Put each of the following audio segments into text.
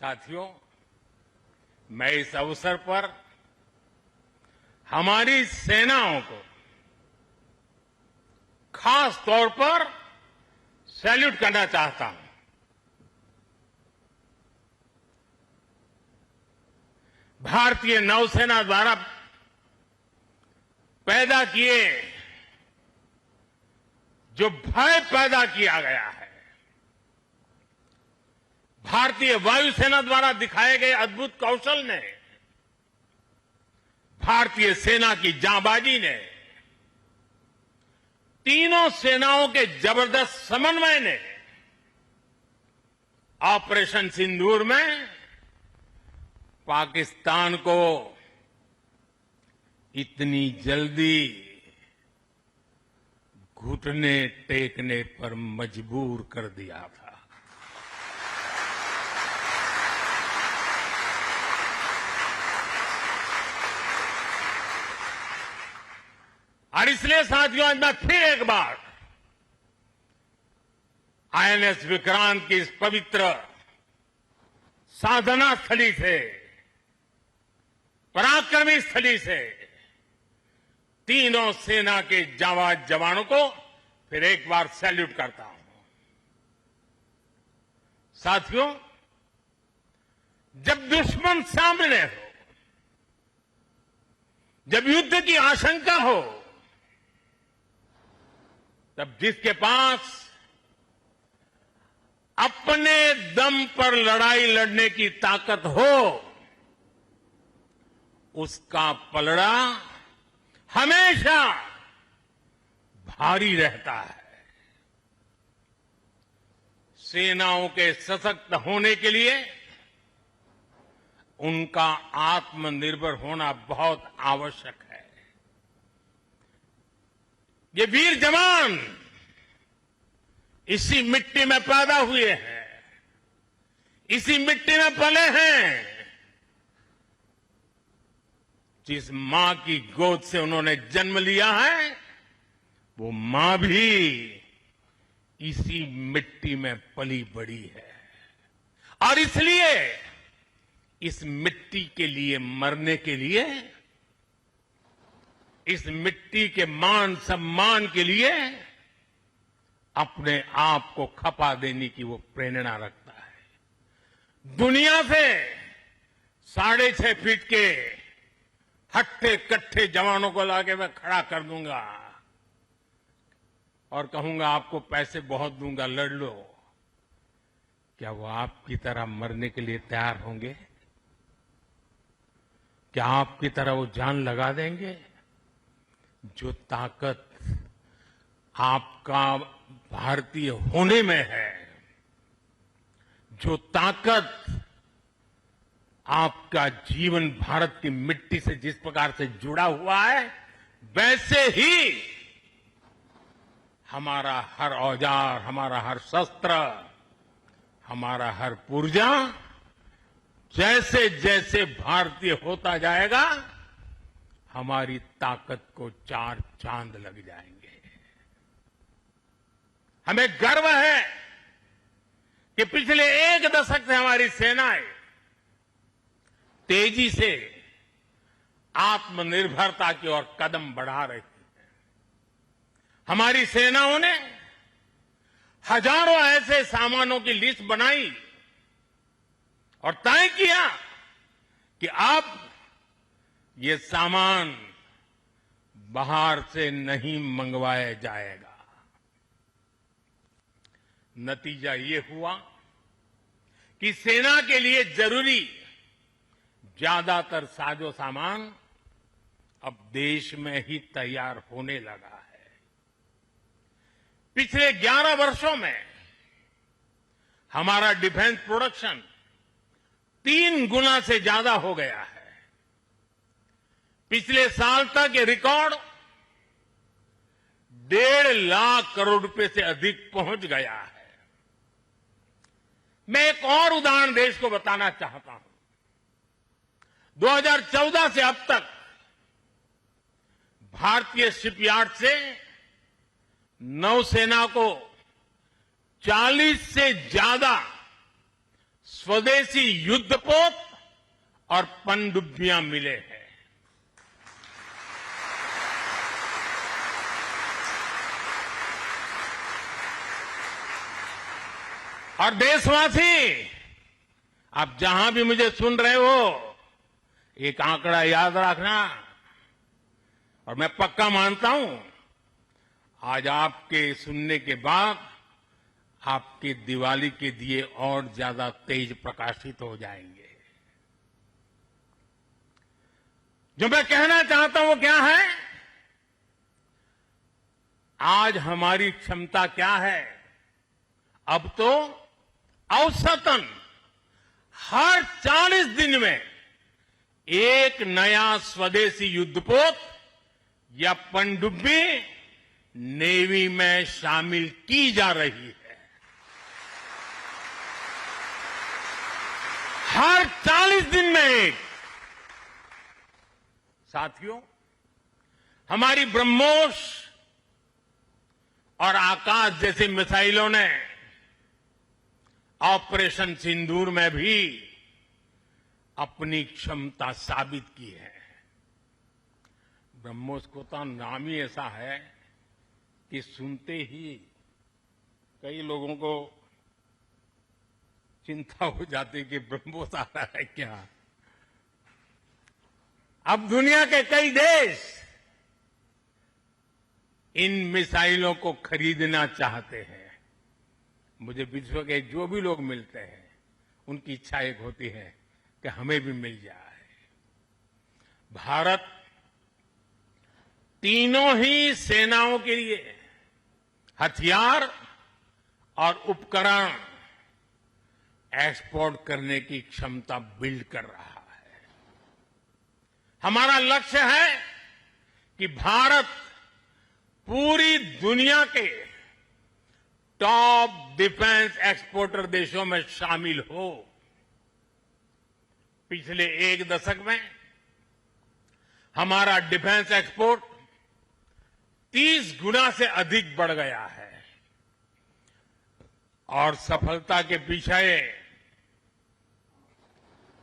साथियों, मैं इस अवसर पर हमारी सेनाओं को खास तौर पर सैल्यूट करना चाहता हूं। भारतीय नौसेना द्वारा पैदा किए जो भय पैदा किया गया है, भारतीय वायुसेना द्वारा दिखाए गए अद्भुत कौशल ने, भारतीय सेना की जांबाजी ने, तीनों सेनाओं के जबरदस्त समन्वय ने ऑपरेशन सिंदूर में पाकिस्तान को इतनी जल्दी घुटने टेकने पर मजबूर कर दिया था। और इसलिए साथियों, आज मैं फिर एक बार आईएनएस विक्रांत की इस पवित्र साधना स्थली से, पराक्रमी स्थली से तीनों सेना के जांबाज जवानों को फिर एक बार सैल्यूट करता हूं। साथियों, जब दुश्मन सामने हो, जब युद्ध की आशंका हो, तब जिसके पास अपने दम पर लड़ाई लड़ने की ताकत हो, उसका पलड़ा हमेशा भारी रहता है। सेनाओं के सशक्त होने के लिए उनका आत्मनिर्भर होना बहुत आवश्यक है। ये वीर जवान इसी मिट्टी में पैदा हुए हैं, इसी मिट्टी में पले हैं। जिस मां की गोद से उन्होंने जन्म लिया है, वो मां भी इसी मिट्टी में पली बड़ी है। और इसलिए इस मिट्टी के लिए मरने के लिए, इस मिट्टी के मान सम्मान के लिए अपने आप को खपा देने की वो प्रेरणा रखता है। दुनिया से 6.5 फीट के हट्टे कट्ठे जवानों को लाके मैं खड़ा कर दूंगा और कहूंगा आपको पैसे बहुत दूंगा, लड़ लो। क्या वो आपकी तरह मरने के लिए तैयार होंगे? क्या आपकी तरह वो जान लगा देंगे? जो ताकत आपका भारतीय होने में है, जो ताकत आपका जीवन भारत की मिट्टी से जिस प्रकार से जुड़ा हुआ है, वैसे ही हमारा हर औजार, हमारा हर शस्त्र, हमारा हर पुर्जा जैसे जैसे भारतीय होता जाएगा, हमारी ताकत को 4 चांद लग जाएंगे। हमें गर्व है कि पिछले 1 दशक से हमारी सेनाएं तेजी से आत्मनिर्भरता की ओर कदम बढ़ा रही है। हमारी सेनाओं ने हजारों ऐसे सामानों की लिस्ट बनाई और तय किया कि अब ये सामान बाहर से नहीं मंगवाया जाएगा। नतीजा ये हुआ कि सेना के लिए जरूरी ज्यादातर साजो सामान अब देश में ही तैयार होने लगा है। पिछले 11 वर्षों में हमारा डिफेंस प्रोडक्शन 3 गुना से ज्यादा हो गया है। पिछले साल तक ये रिकॉर्ड 1.5 लाख करोड़ रुपए से अधिक पहुंच गया है। मैं एक और उदाहरण देश को बताना चाहता हूं। 2014 से अब तक भारतीय शिपयार्ड से नौसेना को 40 से ज्यादा स्वदेशी युद्धपोत और पनडुब्बियां मिले हैं। और देशवासी, आप जहां भी मुझे सुन रहे हो, एक आंकड़ा याद रखना, और मैं पक्का मानता हूं आज आपके सुनने के बाद आपके दिवाली के दिए और ज्यादा तेज प्रकाशित हो जाएंगे। जो मैं कहना चाहता हूं वो क्या है? आज हमारी क्षमता क्या है? अब तो औसतन हर 40 दिन में एक नया स्वदेशी युद्धपोत या पनडुब्बी नेवी में शामिल की जा रही है। हर 40 दिन में एक। साथियों, हमारी ब्रह्मोस और आकाश जैसी मिसाइलों ने ऑपरेशन सिंदूर में भी अपनी क्षमता साबित की है। ब्रह्मोस को तो नाम ही ऐसा है कि सुनते ही कई लोगों को चिंता हो जाती कि ब्रह्मोस आ रहा है क्या। अब दुनिया के कई देश इन मिसाइलों को खरीदना चाहते हैं। मुझे विश्व के जो भी लोग मिलते हैं उनकी इच्छा एक होती है कि हमें भी मिल जाए। भारत तीनों ही सेनाओं के लिए हथियार और उपकरण एक्सपोर्ट करने की क्षमता बिल्ड कर रहा है। हमारा लक्ष्य है कि भारत पूरी दुनिया के टॉप डिफेंस एक्सपोर्टर देशों में शामिल हो। पिछले एक दशक में हमारा डिफेंस एक्सपोर्ट 30 गुना से अधिक बढ़ गया है। और सफलता के पीछे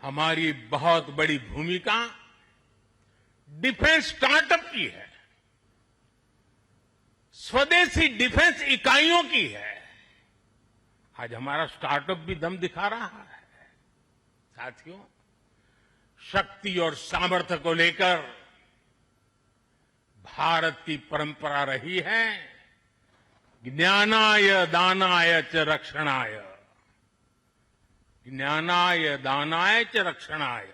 हमारी बहुत बड़ी भूमिका डिफेंस स्टार्टअप की है, स्वदेशी डिफेंस इकाइयों की है। आज हमारा स्टार्टअप भी दम दिखा रहा है। साथियों, शक्ति और सामर्थ्य को लेकर भारत की परंपरा रही है ज्ञानाय दानाय च रक्षणाय। ज्ञानाय दानाय च रक्षणाय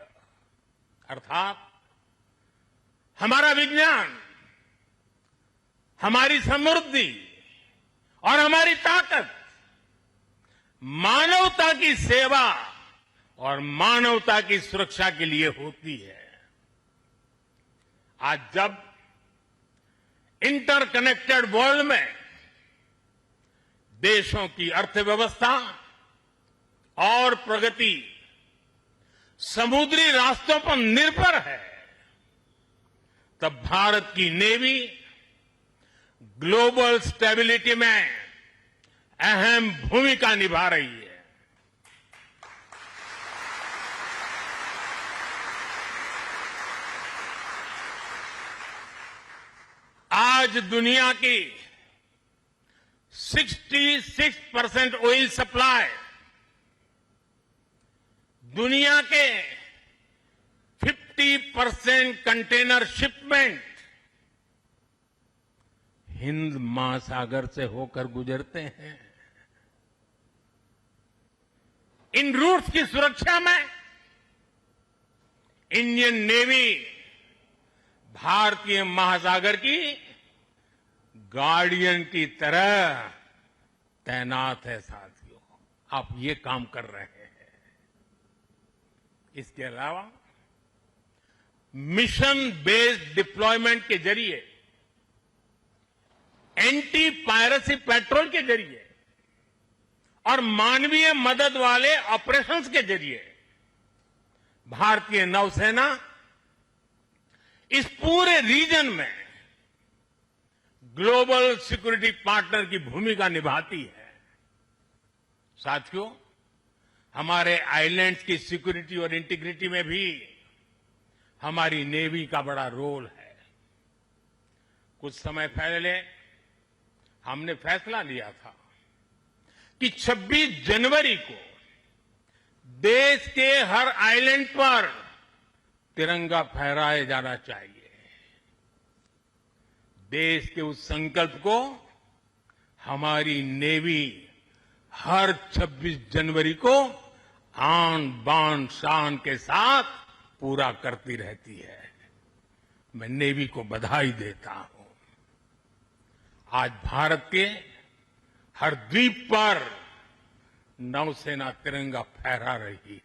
अर्थात हमारा विज्ञान, हमारी समृद्धि और हमारी ताकत मानवता की सेवा और मानवता की सुरक्षा के लिए होती है। आज जब इंटरकनेक्टेड वर्ल्ड में देशों की अर्थव्यवस्था और प्रगति समुद्री रास्तों पर निर्भर है, तब भारत की नेवी ग्लोबल स्टेबिलिटी में अहम भूमिका निभा रही है। आज दुनिया की 66% ऑयल सप्लाई, दुनिया के 50% कंटेनर शिपमेंट हिंद महासागर से होकर गुजरते हैं। इन रूट्स की सुरक्षा में इंडियन नेवी भारतीय महासागर की गार्डियन की तरह तैनात है। साथियों, आप ये काम कर रहे हैं। इसके अलावा मिशन बेस्ड डिप्लॉयमेंट के जरिए, एंटी पायरेसी पेट्रोल के जरिए और मानवीय मदद वाले ऑपरेशंस के जरिए भारतीय नौसेना इस पूरे रीजन में ग्लोबल सिक्योरिटी पार्टनर की भूमिका निभाती है। साथियों, हमारे आइलैंड्स की सिक्योरिटी और इंटीग्रिटी में भी हमारी नेवी का बड़ा रोल है। कुछ समय पहले हमने फैसला लिया था कि 26 जनवरी को देश के हर आइलैंड पर तिरंगा फहराया जाना चाहिए। देश के उस संकल्प को हमारी नेवी हर 26 जनवरी को आन बान शान के साथ पूरा करती रहती है। मैं नेवी को बधाई देता हूं। आज भारत के हर द्वीप पर नौसेना तिरंगा फहरा रही है।